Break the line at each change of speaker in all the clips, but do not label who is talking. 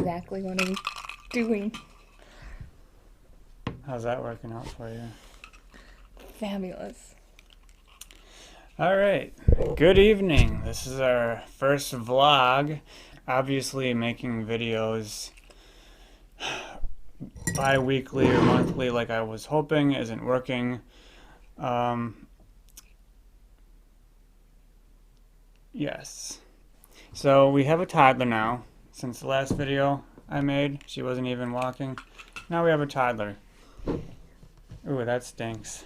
exactly what I'm doing.
How's that working out for you?
Fabulous.
All right. Good evening. This is our first vlog. Obviously, making videos bi-weekly or monthly like I was hoping isn't working. Yes. So we have a toddler now. Since the last video I made, she wasn't even walking. Now we have a toddler. Ooh, that stinks.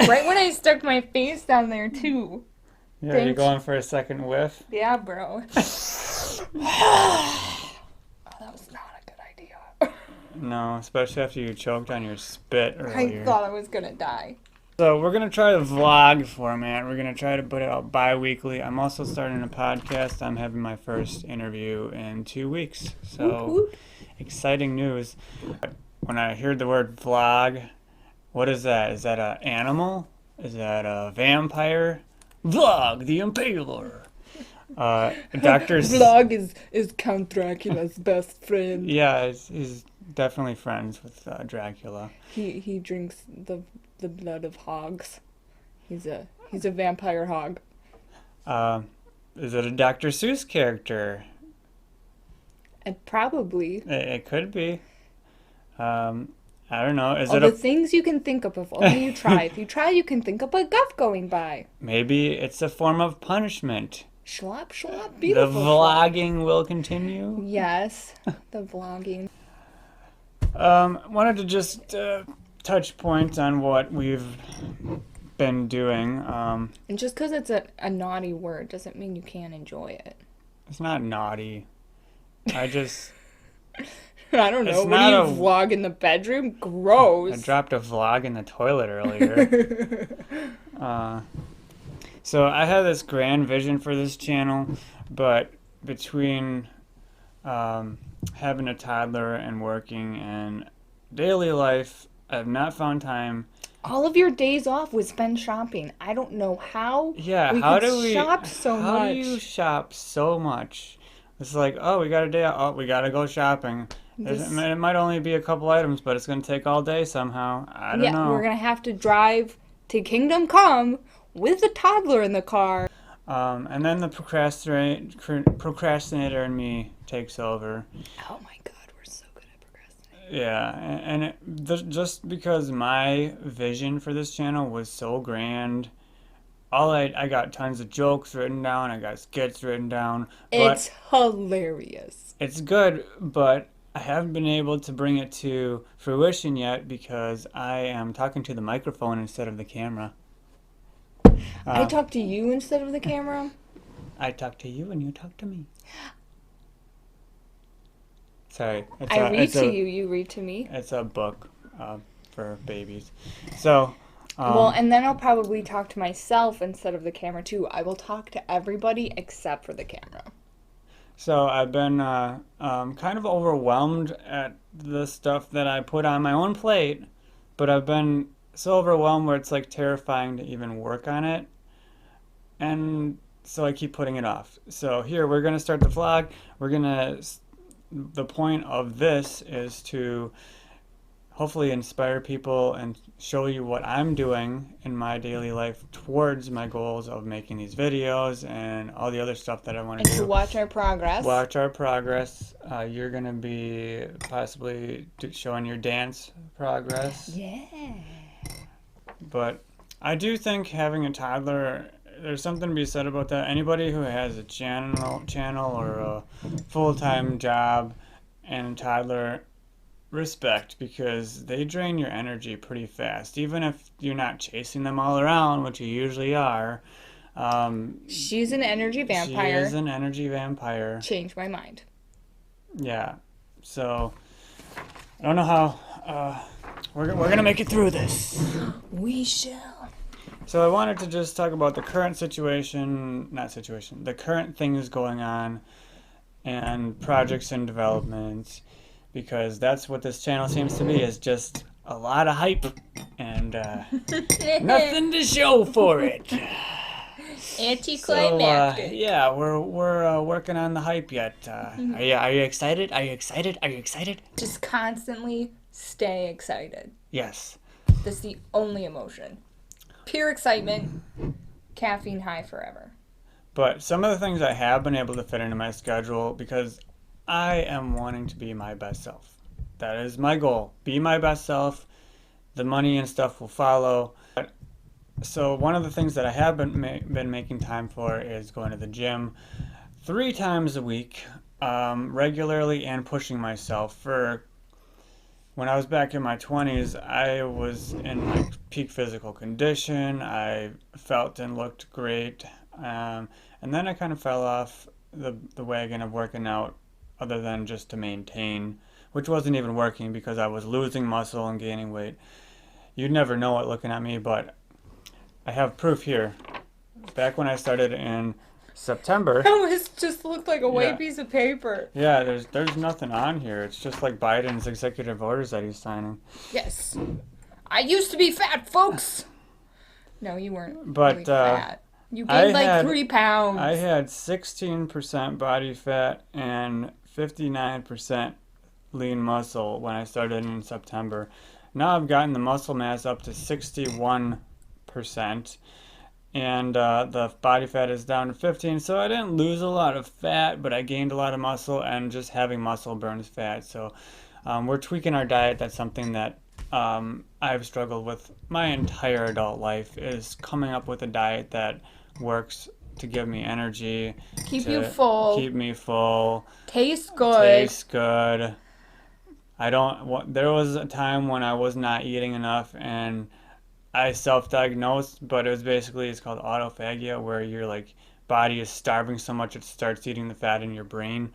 Right when I stuck my face down there, too.
Yeah, you're
Thanks.
going for a second whiff?
Yeah, bro. Oh, that was not a good idea.
No, especially after you choked on your spit earlier.
I thought I was gonna die.
So we're going to try the vlog format. We're going to try to put it out bi-weekly. I'm also starting a podcast. I'm having my first interview in 2 weeks. So
Whoop, whoop.
exciting news. When I heard the word vlog, what is that? Is that an animal? Is that a vampire? Vlog, the Impaler. Doctor's...
Vlog is Count Dracula's best friend.
Yeah, he's definitely friends with Dracula.
He drinks the blood of hogs. He's a vampire hog.
Is it a Dr. Seuss character?
And probably
It could be. I don't know. Is
all
it
the things you can think of if only you try. If you try, you can think of a guff going by.
Maybe it's a form of punishment.
Schlop, schlop,
The
beautiful.
vlogging will continue.
Yes, the vlogging.
Wanted to just touch points on what we've been doing.
And just because it's a naughty word doesn't mean you can't enjoy it.
It's not naughty. I just...
I don't know.
It's
What do you
not a-
vlog in the bedroom?
I
Gross.
dropped a vlog in the toilet earlier. So I had this grand vision for this channel, but between having a toddler and working and daily life, I have not found time.
All of your days off was spent shopping. I don't know how.
Yeah,
we
how
could
do we
shop so
how
much.
do you shop so much? It's like, oh, we got a day out. Oh, we got to go shopping. It might only be a couple items, but it's going to take all day somehow. I don't know.
We're gonna have to drive to Kingdom Come with the toddler in the car.
And then the procrastinator in me takes over.
Oh my God, we're so good at procrastinating.
Yeah, and just because my vision for this channel was so grand, I got tons of jokes written down, I got skits written down. But
It's hilarious.
it's good, but I haven't been able to bring it to fruition yet because I am talking to the microphone instead of the camera.
I talk to you instead of the camera.
I talk to you and you talk to me. Sorry.
I read to you, you read to me.
It's a book for babies. So,
Well, and then I'll probably talk to myself instead of the camera too. I will talk to everybody except for the camera.
so I've been kind of overwhelmed at the stuff that I put on my own plate, but I've been so overwhelmed where it's like terrifying to even work on it. And so I keep putting it off. So here, we're going to start the vlog. The point of this is to hopefully inspire people and show you what I'm doing in my daily life towards my goals of making these videos and all the other stuff that I want
And
to
to
do.
watch our progress.
Watch our progress. You're going to be possibly showing your dance progress.
Yeah.
But I do think having a toddler, there's something to be said about that. Anybody who has a channel or a full-time job and a toddler, respect, because they drain your energy pretty fast. Even if you're not chasing them all around, which you usually are.
She's an energy vampire.
She is an energy vampire.
Changed my mind.
Yeah. So I don't know how we're gonna make it through this.
We shall.
So I wanted to just talk about the current the current things going on and projects and developments, because that's what this channel seems to be, is just a lot of hype and nothing to show for it.
Anticlimactic.
Yeah, we're working on the hype yet. Are you excited? Are you excited? Are you excited?
Just constantly stay excited.
Yes.
That's the only emotion. Pure excitement, caffeine high forever.
But some of the things I have been able to fit into my schedule because I am wanting to be my best self. That is my goal. Be my best self. The money and stuff will follow. So one of the things that I have been making time for is going to the gym 3 times a week, regularly, and pushing myself. For when I was back in my 20s, I was in like peak physical condition. I felt and looked great, and then I kind of fell off the wagon of working out, other than just to maintain, which wasn't even working because I was losing muscle and gaining weight. You'd never know it looking at me, but I have proof here. Back when I started in September.
That was just looked like a white
Yeah.
piece of paper.
Yeah, there's nothing on here. It's just like Biden's executive orders that he's signing.
Yes. I used to be fat, folks. No, you weren't
But
really fat. You
I
gained like
had-
3 pounds.
I had 16% body fat and 59% lean muscle when I started in September. Now I've gotten the muscle mass up to 61%, and the body fat is down to 15. So I didn't lose a lot of fat, but I gained a lot of muscle, and just having muscle burns fat. So we're tweaking our diet. That's something that I've struggled with my entire adult life, is coming up with a diet that works to give me energy,
Keep
to
you full.
keep me full,
Taste good.
taste good. There was a time when I was not eating enough, and I self-diagnosed, but it's called autophagia, where your like body is starving so much it starts eating the fat in your brain.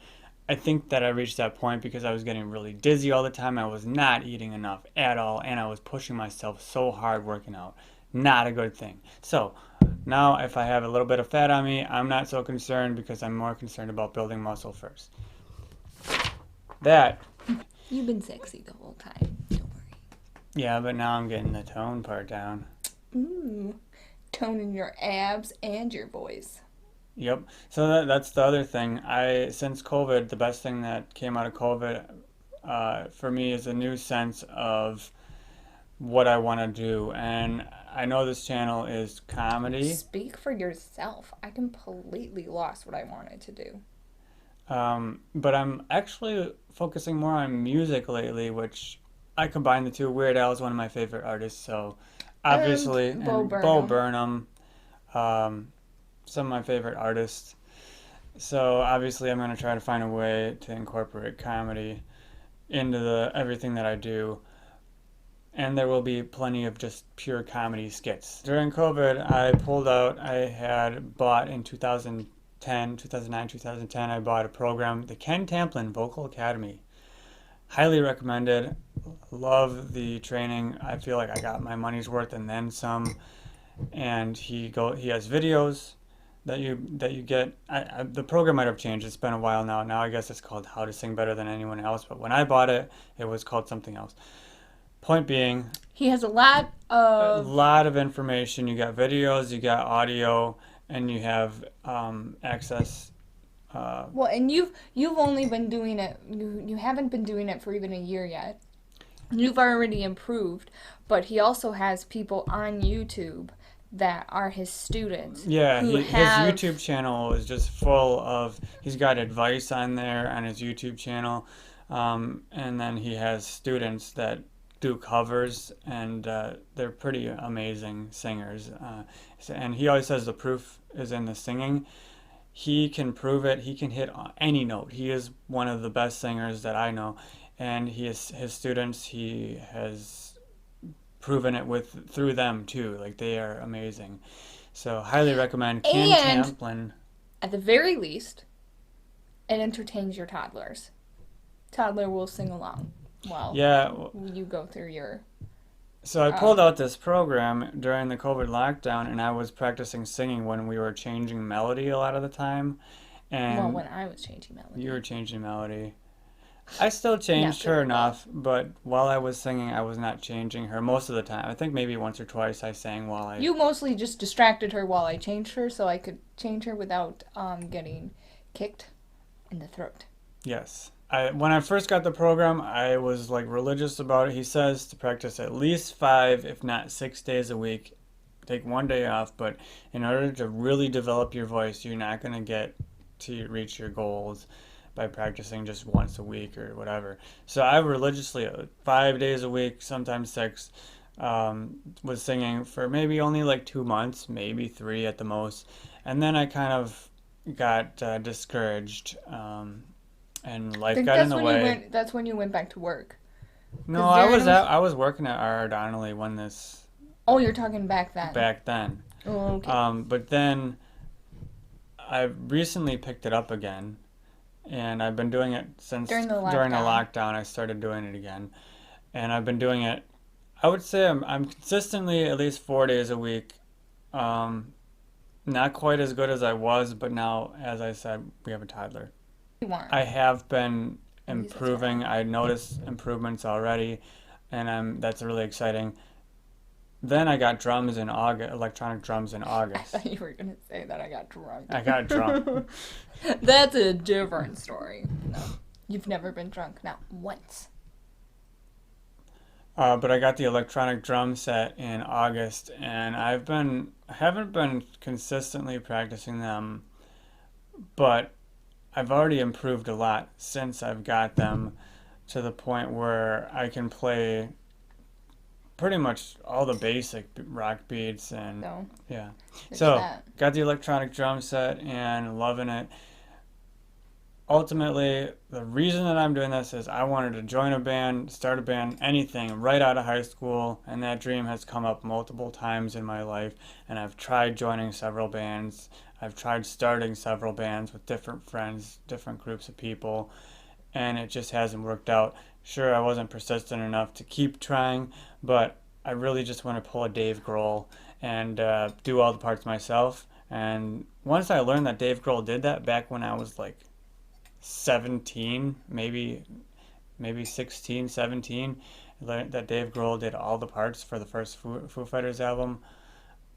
I think that I reached that point because I was getting really dizzy all the time. I was not eating enough at all, and I was pushing myself so hard working out. Not a good thing. So now, if I have a little bit of fat on me, I'm not so concerned because I'm more concerned about building muscle first. That,
You've been sexy the whole time. Don't worry.
yeah, but now I'm getting the tone part down.
Ooh. Toning your abs and your voice.
Yep. So that's the other thing. Since COVID, the best thing that came out of COVID for me is a new sense of what I want to do. And I know this channel is comedy,
Speak for yourself. I completely lost what I wanted to do.
but I'm actually focusing more on music lately, which I combine the two. Weird Al is one of my favorite artists, so obviously,
And Bo
Bo
Burnham.
Burnham, some of my favorite artists. So obviously, I'm gonna try to find a way to incorporate comedy into everything that I do, and there will be plenty of just pure comedy skits. During COVID, I had bought in 2009, 2010, I bought a program, the Ken Tamplin Vocal Academy. Highly recommended. Love the training. I feel like I got my money's worth and then some. And he has videos that you get. The program might have changed. It's been a while now. Now I guess it's called How to Sing Better Than Anyone Else. But when I bought it, it was called something else. Point being,
He has a lot
a
of
lot of information. You got videos, you got audio, and you have access.
well, and you've only been doing it. You haven't been doing it for even a year yet. You've already improved, but he also has people on YouTube that are his students.
Yeah,
who
his
have
YouTube channel is just full of. He's got advice on there on his YouTube channel, and then he has students that do covers, and they're pretty amazing singers. And he always says the proof is in the singing. He can prove it. He can hit any note. He is one of the best singers that I know, and his students. He has proven it through them too. Like, they are amazing. So highly recommend Ken
And-
Tamplin.
At the very least, it entertains your toddlers. Toddler will sing along while
Yeah,
you go through your.
so I pulled out this program during the COVID lockdown, and I was practicing singing when we were changing melody a lot of the time.
Well,
And
when I was changing melody.
you were changing melody. I still changed
Messing
her
with that.
enough, but while I was singing, I was not changing her most of the time. I think maybe once or twice I sang while I.
You mostly just distracted her while I changed her, so I could change her without getting kicked in the throat.
Yes. When I first got the program, I was like religious about it. He says to practice at least 5, if not 6 days a week. Take one day off, but in order to really develop your voice, you're not going to get to reach your goals by practicing just once a week or whatever. So I religiously 5 days a week, sometimes 6, was singing for maybe only like 2 months, maybe 3 at the most, and then I kind of got discouraged, and
I
life
think
got in
that's
the
when you
way.
went. That's when you went back to work.
No,
Because Darren was.
I was working at R.R. Donnelly when this
Oh, you're talking back then.
back then.
Oh, okay.
But then I recently picked it up again, and I've been doing it since
During the
during the
lockdown.
lockdown. I started doing it again, and I've been doing it. I would say I'm consistently at least 4 days a week. Um, Not quite as good as I was, but now, as I said, we have a toddler.
You weren't.
I have been
At least that's what I
improving.
heard.
I noticed improvements already, and that's really exciting. Then I got drums in August, electronic drums in
I
August.
thought you were gonna say that I got drunk.
I got drunk.
That's a different story. No, you've never been drunk, not once.
But I got the electronic drum set in August, and I haven't been consistently practicing them, but I've already improved a lot since I've got them to the point where I can play pretty much all the basic rock beats and
So
yeah.
there's
So,
that.
got the electronic drum set and loving it. Ultimately, the reason that I'm doing this is I wanted to join a band, start a band, anything right out of high school, and that dream has come up multiple times in my life. And I've tried joining several bands. I've tried starting several bands with different friends, different groups of people, and it just hasn't worked out. Sure, I wasn't persistent enough to keep trying, but I really just want to pull a Dave Grohl and do all the parts myself. And once I learned that Dave Grohl did that back when I was like 17, maybe 16, 17, learned that Dave Grohl did all the parts for the first Foo Fighters album.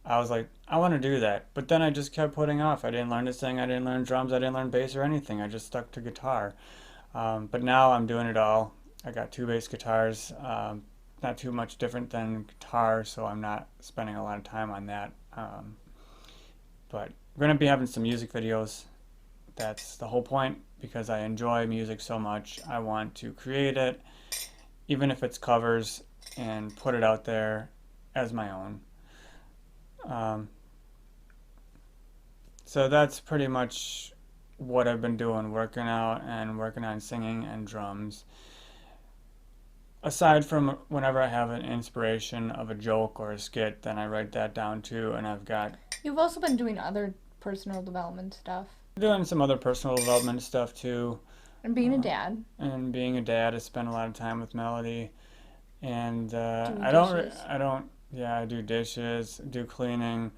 I was like, I want to do that. But then I just kept putting off. I didn't learn to sing, I didn't learn drums, I didn't learn bass or anything. I just stuck to guitar. But now I'm doing it all. I got 2 bass guitars, not too much different than guitar, so I'm not spending a lot of time on that. But we're going to be having some music videos. That's the whole point because I enjoy music so much. I want to create it, even if it's covers, and put it out there as my own. Um, so that's pretty much what I've been doing, working out and working on singing and drums. Aside from whenever I have an inspiration of a joke or a skit, then I write that down too, and I've got
You've also been doing other personal development stuff
doing some other personal development stuff too.
and being a
Uh,
dad,
and being a dad, I spend a lot of time with Melody, and
doing dishes.
yeah, I do dishes, do cleaning.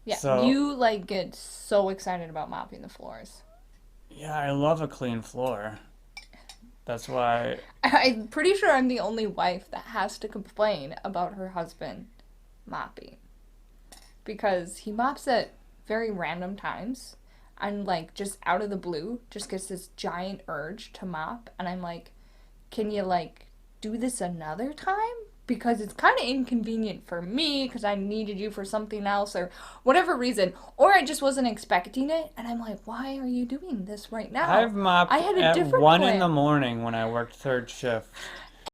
Yeah,
So
you like get so excited about mopping the floors.
yeah, I love a clean floor. That's why
I'm pretty sure I'm the only wife that has to complain about her husband mopping because he mops at very random times and like just out of the blue just gets this giant urge to mop and I'm like, can you like do this another time? Because it's kind of inconvenient for me because I needed you for something else or whatever reason. Or I just wasn't expecting it. And I'm like, why are you doing this right now?
I've
I
mopped
had a
at
different
1 in the
plan.
morning when I worked third shift.